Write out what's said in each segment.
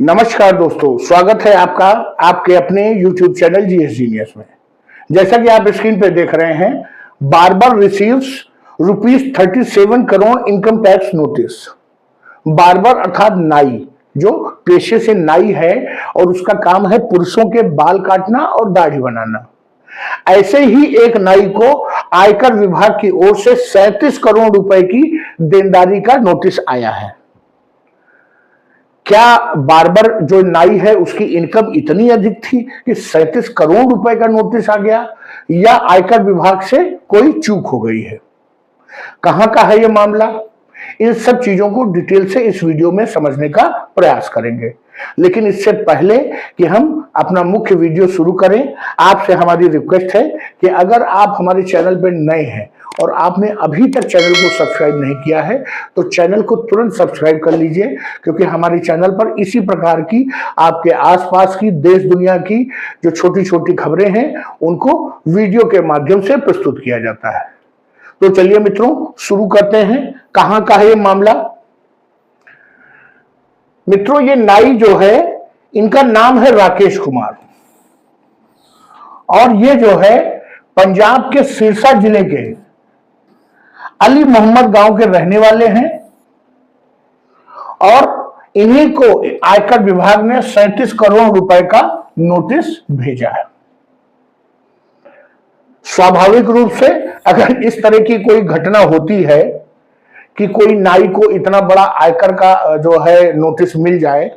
नमस्कार दोस्तों, स्वागत है आपका आपके अपने YouTube चैनल जीएस जीनियस में। जैसा कि आप स्क्रीन पे देख रहे हैं, barber receives ₹37 crore income tax notice. Barber अर्थात नाई, जो पेशे से नाई है और उसका काम है पुरुषों के बाल काटना और दाढ़ी बनाना। ऐसे ही एक नाई को आयकर विभाग की ओर से 37 करोड़ रुपए की देनदारी का नोटिस आया है। क्या बार्बर जो नाई है उसकी इनकम इतनी अधिक थी कि 37 करोड़ रुपए का नोटिस आ गया, या आयकर विभाग से कोई चूक हो गई है? कहां का है यह मामला? इन सब चीजों को डिटेल से इस वीडियो में समझने का प्रयास करेंगे। लेकिन इससे पहले कि हम अपना मुख्य वीडियो शुरू करें, आपसे हमारी रिक्वेस्ट है कि अगर आप हमारे चैनल पर नए हैं और आपने अभी तक चैनल को सब्सक्राइब नहीं किया है तो चैनल को तुरंत सब्सक्राइब कर लीजिए, क्योंकि हमारे चैनल पर इसी प्रकार की आपके आसपास की देश दुनिया की जो छोटी छोटी खबरें हैं उनको वीडियो के माध्यम से प्रस्तुत किया जाता है। तो चलिए मित्रों, शुरू करते हैं। कहां का है ये मामला? मित्रों, ये नाई जो है, इनका नाम है राकेश कुमार, और ये जो है पंजाब के सिरसा जिले के अली मोहम्मद गांव के रहने वाले हैं, और इन्हीं को आयकर विभाग ने 37 करोड़ रुपए का नोटिस भेजा है। स्वाभाविक रूप से अगर इस तरह की कोई घटना होती है कि कोई नाई को इतना बड़ा आयकर का जो है नोटिस मिल जाए,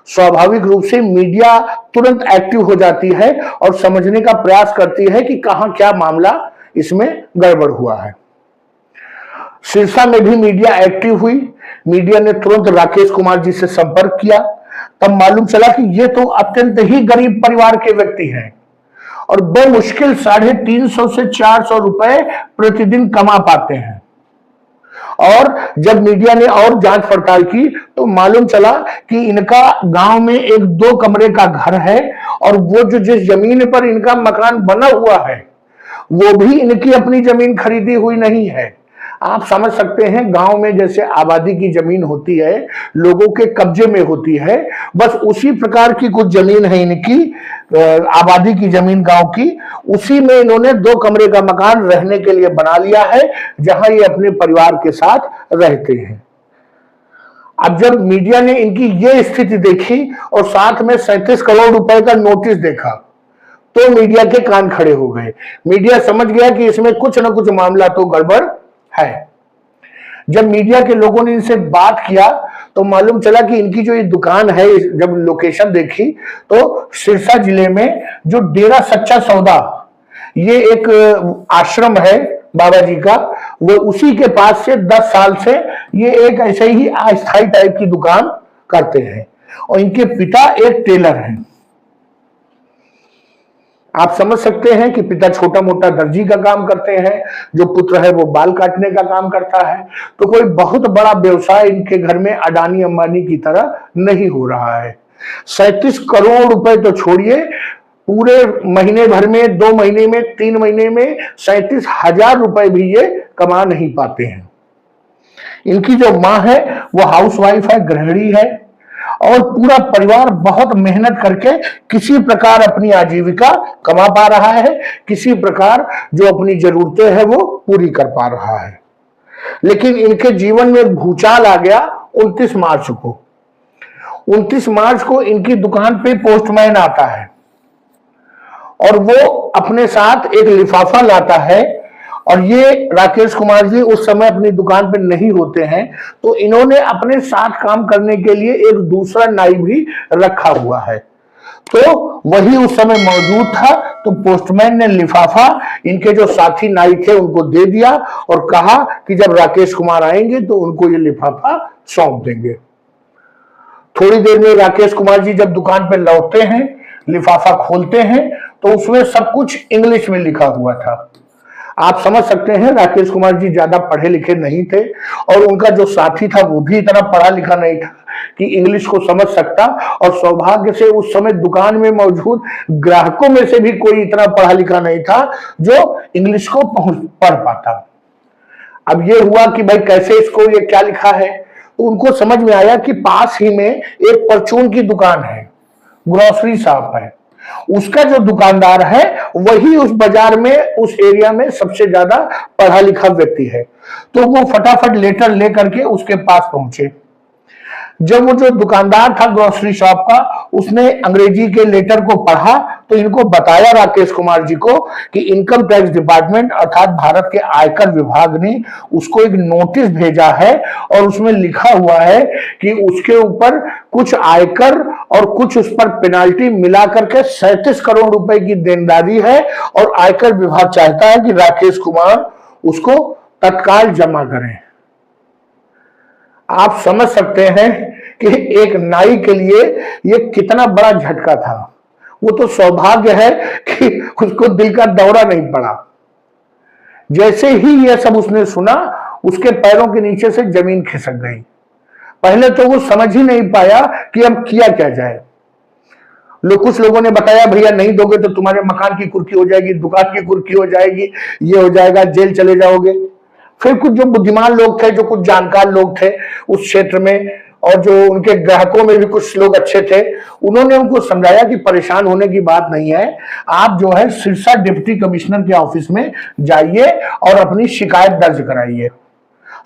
स्वाभाविक रूप से मीडिया तुरंत एक्टिव हो जाती है और समझने का प्रयास करती है कि कहां क्या मामला इसमें गड़बड़ हुआ है। सिरसा में भी मीडिया एक्टिव हुई। मीडिया ने तुरंत राकेश कुमार जी से संपर्क किया। तब मालूम चला कि ये तो अत्यंत ही गरीब परिवार के व्यक्ति हैं और बेमुश्किल 350 से 400 रुपए प्रतिदिन कमा पाते हैं। और जब मीडिया ने और जांच पड़ताल की तो मालूम चला कि इनका गांव में एक 2 कमरे का घर है, और वो जो जिस जमीन पर इनका मकान बना हुआ है वो भी इनकी अपनी जमीन खरीदी हुई नहीं है। आप समझ सकते हैं, गांव में जैसे आबादी की जमीन होती है, लोगों के कब्जे में होती है, बस उसी प्रकार की कुछ जमीन है इनकी, आबादी की जमीन गांव की। उसी में इन्होंने 2 कमरे का मकान रहने के लिए बना लिया है, जहां ये अपने परिवार के साथ रहते हैं। अब जब मीडिया ने इनकी ये स्थिति देखी और साथ में 37 करोड़ रुपए का नोटिस देखा तो मीडिया के कान खड़े हो गए। मीडिया समझ गया कि इसमें कुछ ना कुछ मामला तो गड़बड़ है। जब मीडिया के लोगों ने इनसे बात किया तो मालूम चला कि इनकी जो ये दुकान है, जब लोकेशन देखी तो सिरसा जिले में जो डेरा सच्चा सौदा, ये एक आश्रम है बाबा जी का, वो उसी के पास से 10 साल से ये एक ऐसे ही अस्थायी टाइप की दुकान करते हैं, और इनके पिता एक टेलर हैं। आप समझ सकते हैं कि पिता छोटा मोटा दर्जी का काम करते हैं, जो पुत्र है वो बाल काटने का काम करता है। तो कोई बहुत बड़ा व्यवसाय इनके घर में अडानी अंबानी की तरह नहीं हो रहा है। 37 करोड़ रुपए तो छोड़िए, पूरे महीने भर में, 2 महीने में, 3 महीने में 37,000 रुपए भी ये कमा नहीं पाते हैं। इनकी जो माँ है वो हाउसवाइफ है, गृहिणी है, और पूरा परिवार बहुत मेहनत करके किसी प्रकार अपनी आजीविका कमा पा रहा है, किसी प्रकार जो अपनी जरूरतें हैं वो पूरी कर पा रहा है। लेकिन इनके जीवन में भूचाल आ गया 29 मार्च को। 29 मार्च को इनकी दुकान पे पोस्टमैन आता है और वो अपने साथ एक लिफाफा लाता है, और ये राकेश कुमार जी उस समय अपनी दुकान पर नहीं होते हैं, तो इन्होंने अपने साथ काम करने के लिए एक दूसरा नाई भी रखा हुआ है। तो वही उस समय मौजूद था। तो पोस्टमैन ने लिफाफा इनके जो साथी नाई थे उनको दे दिया और कहा कि जब राकेश कुमार आएंगे तो उनको ये लिफाफा सौंप देंगे। थोड़ी देर में राकेश कुमार जी जब दुकान पर लौटते हैं, लिफाफा खोलते हैं तो उसमें सब कुछ इंग्लिश में लिखा हुआ था। आप समझ सकते हैं, राकेश कुमार जी ज्यादा पढ़े लिखे नहीं थे, और उनका जो साथी था वो भी इतना पढ़ा लिखा नहीं था कि इंग्लिश को समझ सकता, और सौभाग्य से उस समय दुकान में मौजूद ग्राहकों में से भी कोई इतना पढ़ा लिखा नहीं था जो इंग्लिश को पढ़ पाता। अब ये हुआ कि भाई कैसे इसको, ये क्या लिखा है, उनको समझ में आया कि पास ही में एक परचून की दुकान है, ग्रोसरी शॉप है, उसका जो दुकानदार है वही उस बाजार में, उस एरिया में सबसे ज्यादा पढ़ा लिखा व्यक्ति है। तो वो फटाफट लेटर लेकर के उसके पास पहुंचे। जब वो जो दुकानदार था ग्रोसरी शॉप का, उसने अंग्रेजी के लेटर को पढ़ा तो इनको बताया राकेश कुमार जी को कि इनकम टैक्स डिपार्टमेंट अर्थात भारत के आयकर विभाग ने उसको एक नोटिस भेजा है और उसमें लिखा हुआ है कि उसके ऊपर कुछ आयकर और कुछ उस पर पेनाल्टी मिला करके 37 करोड़ रुपए की देनदारी है और आयकर विभाग चाहता है कि राकेश कुमार उसको तत्काल जमा करें। आप समझ सकते हैं कि एक नाई के लिए यह कितना बड़ा झटका था। वो तो सौभाग्य है कि उसको दिल का दौरा नहीं पड़ा। जैसे ही यह सब उसने सुना, उसके पैरों के नीचे से जमीन खिसक गई। पहले तो वो समझ ही नहीं पाया कि अब किया क्या जाए। कुछ लोगों ने बताया भैया नहीं दोगे तो तुम्हारे मकान की कुर्की हो जाएगी, दुकान की कुर्की हो जाएगी, ये हो जाएगा, जेल चले जाओगे। फिर कुछ जो बुद्धिमान लोग थे, जो कुछ जानकार लोग थे उस क्षेत्र में, और जो उनके ग्राहकों में भी कुछ लोग अच्छे थे, उन्होंने उनको समझाया कि परेशान होने की बात नहीं है, आप जो है सिरसा डिप्टी कमिश्नर के ऑफिस में जाइए और अपनी शिकायत दर्ज कराइए।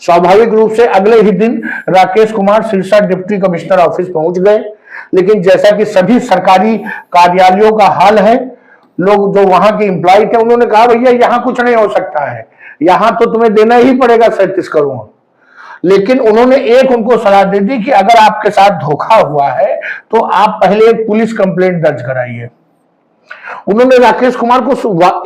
स्वाभाविक रूप से अगले ही दिन Rakesh Kumar Sirsa deputy commissioner office पहुंच गए। लेकिन जैसा कि सभी सरकारी कार्यालयों का हाल है, लोग जो वहां के एम्प्लॉय थे उन्होंने कहा भैया यहां कुछ नहीं हो सकता है, यहां तो तुम्हें देना ही पड़ेगा 37 करोड़। लेकिन उन्होंने एक उनको सलाह दे दी कि अगर आपके साथ धोखा हुआ है तो आप पहले एक पुलिस कंप्लेंट दर्ज कराइए। उन्होंने राकेश कुमार को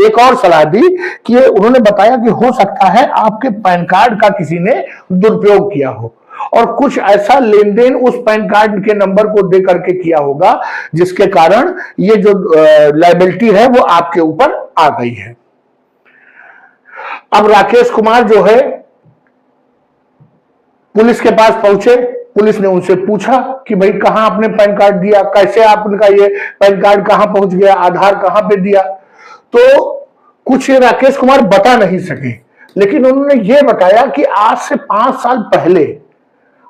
एक और सलाह दी कि उन्होंने बताया कि हो सकता है आपके पैन कार्ड का किसी ने दुरुपयोग किया हो और कुछ ऐसा लेन देन उस पैन कार्ड के नंबर को दे करके किया होगा जिसके कारण ये जो लायबिलिटी है वो आपके ऊपर आ गई है। अब राकेश कुमार जो है पुलिस के पास पहुंचे। पुलिस ने उनसे पूछा कि भाई कहां आपने पैन कार्ड दिया, कैसे आपका ये पैन कार्ड कहां पहुंच गया, आधार कहां पे दिया। तो कुछ राकेश कुमार बता नहीं सके, लेकिन उन्होंने ये बताया कि आज से 5 साल पहले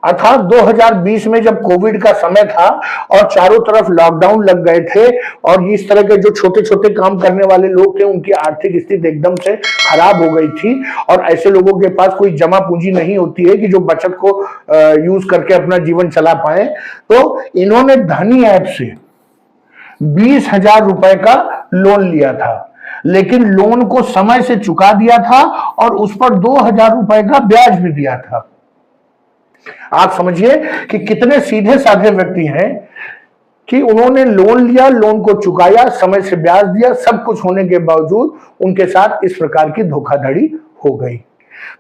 अर्थात 2020 में जब कोविड का समय था और चारों तरफ लॉकडाउन लग गए थे और इस तरह के जो छोटे छोटे काम करने वाले लोग थे उनकी आर्थिक स्थिति एकदम से खराब हो गई थी और ऐसे लोगों के पास कोई जमा पूंजी नहीं होती है कि जो बचत को यूज करके अपना जीवन चला पाए। तो इन्होंने धनी ऐप से 20,000 रुपए का लोन लिया था, लेकिन लोन को समय से चुका दिया था और उस पर 2,000 रुपए का ब्याज भी दिया था। आप समझिए कि कितने सीधे साधे व्यक्ति हैं कि उन्होंने लोन लिया, लोन को चुकाया, समय से ब्याज दिया, सब कुछ होने के बावजूद उनके साथ इस प्रकार की धोखाधड़ी हो गई।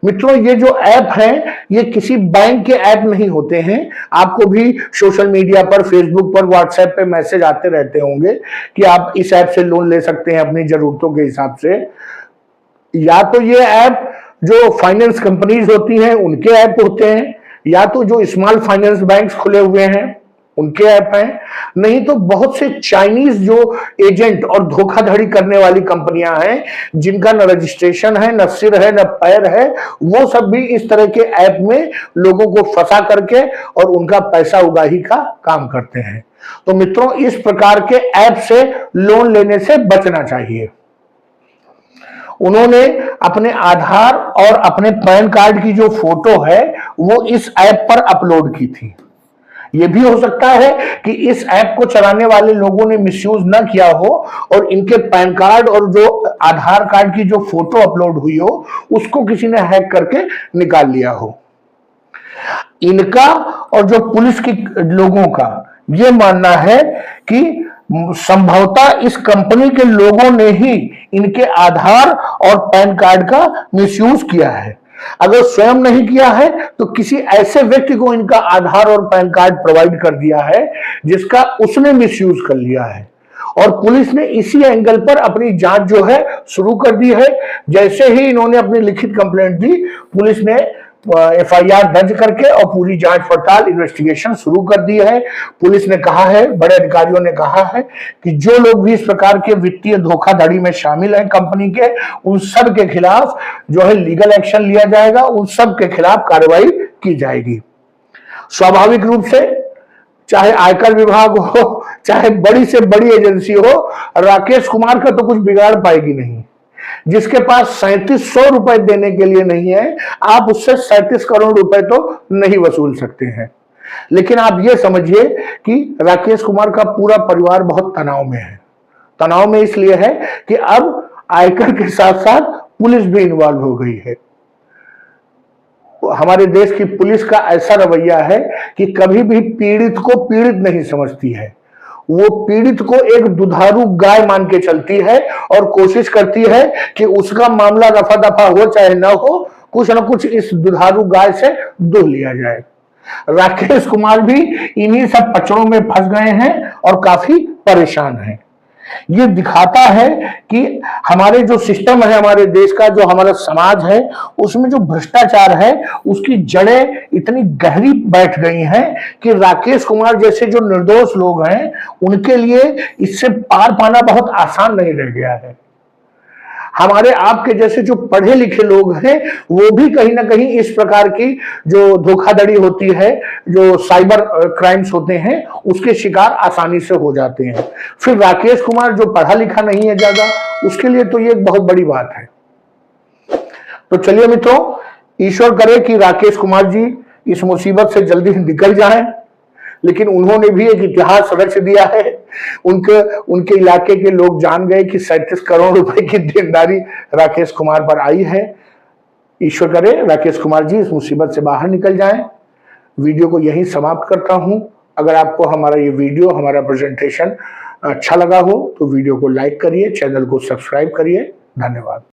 मित्रों, ये जो ऐप हैं ये किसी बैंक के ऐप नहीं होते हैं। आपको भी सोशल मीडिया पर, फेसबुक पर, व्हाट्सएप पे मैसेज आते रहते होंगे कि आप इस ऐप से लोन ले सकते हैं अपनी जरूरतों के हिसाब से। या तो ये ऐप जो फाइनेंस कंपनीज होती हैं उनके ऐप होते हैं, या तो जो स्मॉल फाइनेंस बैंक्स खुले हुए हैं उनके ऐप हैं, नहीं तो बहुत से चाइनीज जो एजेंट और धोखाधड़ी करने वाली कंपनियां हैं जिनका न रजिस्ट्रेशन है, न सिर है, न पैर है, वो सब भी इस तरह के ऐप में लोगों को फंसा करके और उनका पैसा उगाही का काम करते हैं। तो मित्रों, इस प्रकार के ऐप से लोन लेने से बचना चाहिए। उन्होंने अपने आधार और अपने पैन कार्ड की जो फोटो है वो इस ऐप पर अपलोड की थी। यह भी हो सकता है कि इस ऐप को चलाने वाले लोगों ने मिसयूज ना किया हो और इनके पैन कार्ड और जो आधार कार्ड की जो फोटो अपलोड हुई हो उसको किसी ने हैक करके निकाल लिया हो। इनका और जो पुलिस के लोगों का यह मानना है कि संभवतः इस कंपनी के लोगों ने ही इनके आधार और पैन कार्ड का मिसयूज किया है। अगर स्वयं नहीं किया है तो किसी ऐसे व्यक्ति को इनका आधार और पैन कार्ड प्रोवाइड कर दिया है जिसका उसने मिसयूज कर लिया है। और पुलिस ने इसी एंगल पर अपनी जांच जो है शुरू कर दी है। जैसे ही इन्होंने अपनी लिखित कंप्लेंट दी, पुलिस ने FIR दर्ज करके और पूरी जांच पड़ताल इन्वेस्टिगेशन शुरू कर दी है। पुलिस ने कहा है, बड़े अधिकारियों ने कहा है कि जो लोग भी इस प्रकार के वित्तीय धोखाधड़ी में शामिल हैं कंपनी के, उन सब के खिलाफ जो है लीगल एक्शन लिया जाएगा, उन सब के खिलाफ कार्रवाई की जाएगी। स्वाभाविक रूप से चाहे आयकर विभाग हो, चाहे बड़ी से बड़ी एजेंसी हो, राकेश कुमार का तो कुछ बिगाड़ पाएगी नहीं। जिसके पास 3700 रुपए देने के लिए नहीं है, आप उससे 37 करोड़ रुपए तो नहीं वसूल सकते हैं। लेकिन आप ये समझिए कि राकेश कुमार का पूरा परिवार बहुत तनाव में है। तनाव में इसलिए है कि अब आयकर के साथ साथ पुलिस भी इन्वॉल्व हो गई है। हमारे देश की पुलिस का ऐसा रवैया है कि कभी भी पीड़ित को पीड़ित नहीं समझती है। वो पीड़ित को एक दुधारू गाय मान के चलती है और कोशिश करती है कि उसका मामला रफा दफा हो चाहे ना हो, कुछ ना कुछ इस दुधारू गाय से दूह लिया जाए। राकेश कुमार भी इन्हीं सब पचड़ों में फंस गए हैं और काफी परेशान हैं। ये दिखाता है कि हमारे जो सिस्टम है, हमारे देश का जो हमारा समाज है, उसमें जो भ्रष्टाचार है उसकी जड़ें इतनी गहरी बैठ गई हैं कि राकेश कुमार जैसे जो निर्दोष लोग हैं उनके लिए इससे पार पाना बहुत आसान नहीं रह गया है। हमारे आपके जैसे जो पढ़े लिखे लोग हैं वो भी कहीं ना कहीं इस प्रकार की जो धोखाधड़ी होती है, जो साइबर क्राइम्स होते हैं, उसके शिकार आसानी से हो जाते हैं। फिर राकेश कुमार जो पढ़ा लिखा नहीं है ज्यादा, उसके लिए तो ये एक बहुत बड़ी बात है। तो चलिए मित्रों, ईश्वर करे कि राकेश कुमार जी इस मुसीबत से जल्दी निकल जाएं। लेकिन उन्होंने भी एक इतिहास रच दिया है। उनके इलाके के लोग जान गए कि 37 करोड़ रुपए की देनदारी राकेश कुमार पर आई है। ईश्वर करे राकेश कुमार जी इस मुसीबत से बाहर निकल जाएं। वीडियो को यहीं समाप्त करता हूं। अगर आपको हमारा ये वीडियो, हमारा प्रेजेंटेशन अच्छा लगा हो तो वीडियो को लाइक करिए, चैनल को सब्सक्राइब करिए। धन्यवाद।